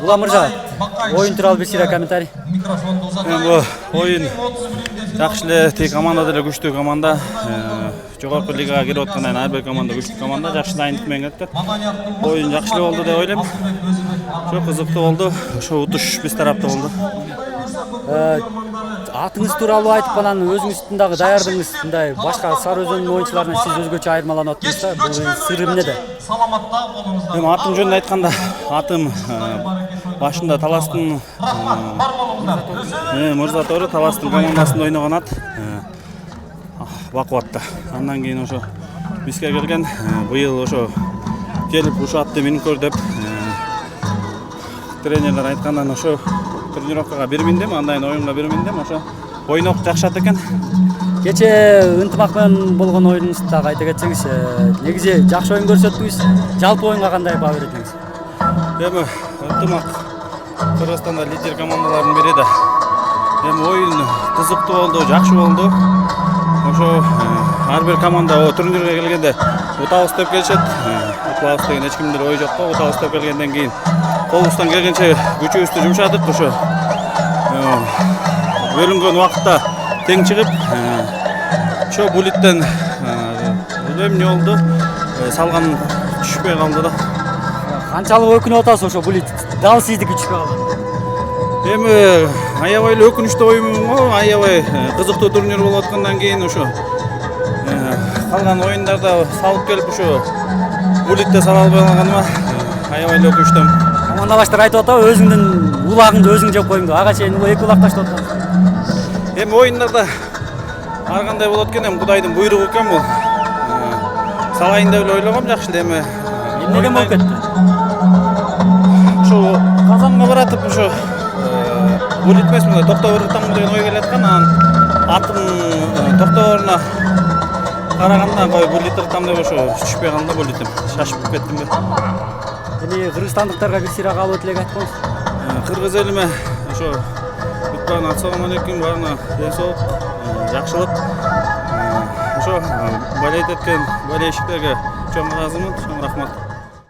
Улан мырза, ойын тууралуу бир сыйра комментарий. Бу ойын жакшы эле, тик команда деле күчтүү команда. Жогорку лигага кирип аткандан ар бир команда күчтүү команда, жакшы дайындык менен кетет. Ойын жакшы эле болду деп ойлойм. Ошо кызыктуу болду. Ошо утуш биз тарапта болду. Атыңыз тууралуу айтып анан өзүңүздүн дагы даярдыгыңыз мындай башка Сары Өзөнүн оюнчуларынан сиз өзгөчө айырмаланып атасыз да. Бул сыры эмнеде? Эми атым жөнүндө айтканда, атым башында Таластын Мырзатору Таластын командасында ойногон ат. Бакубатта. Андан кийин ошо бизге келген, быйыл ошо келип ушу атты минип көр деп тренерлер айткандан ошо тренировкага бирминдим, андан оюнга бирминдим, ошо ойнок жакшат экен. Кече ынтымак менен болгон оюнуңузду дагы айта кетсеңиз, негизи жакшы оюн көрсөттүңүз. Жалпы оюнга кандай баа бердиңиз? Эми ынтымак Кыргызстанда лидер командалардын бири да. Эми оюн кызыктуу болду, жакшы болду. Ошо ар бир команда турнирге келгенде утабыз деп келишет. Утабыз деген эч кимде ой жок го. Утабыз деп келгенден кийин колубуздан келгенче күчүбүздү жумшадык. Ошо бөлүнгөн убакытта тең чыгып, ошо булиттен эмне болду? Салган түшпөй калды да. Канчалык өкүнүп атасыз ошо булит? Дал сиздики түшпөй калды. Эми аябай эле өкүнүчтүү оюн го, аябай кызыктуу турнир болуп аткандан кийин ошо калган оюндарда салып келип ошо булитте сала албай калганыма аябай эле өкүнүчтүмүн. Командалаштар айтып атабы, өзүңдүн улагыңды өзүң жеп койдуң. Ага чейин эки улак таштап атасың. Эми оюндарда ар кандай болот экен, эми Кудайдын буйругу экен бул. Салайын деп эле ойлогом, жакшы эле эми. Эмнеден болуп кетти? Ошо Казанга баратып ошо булит эмес, мындай токтобор ыртам деген ой келаткан, анан атым токтоборуна караганда кой булит ыртам деп ошо түшпөй калды да булитим. Шашып кеттим бе. Эми кыргызстандыктарга бир сыйра кабыл тилек айтып коюңуз. Кыргыз элиме ошо бүткөн ассалам алейкум, баарына ден соолук, жакшылык. Ошо болеть эткен болельщиктерге чоң ыраазымын, чоң рахмат.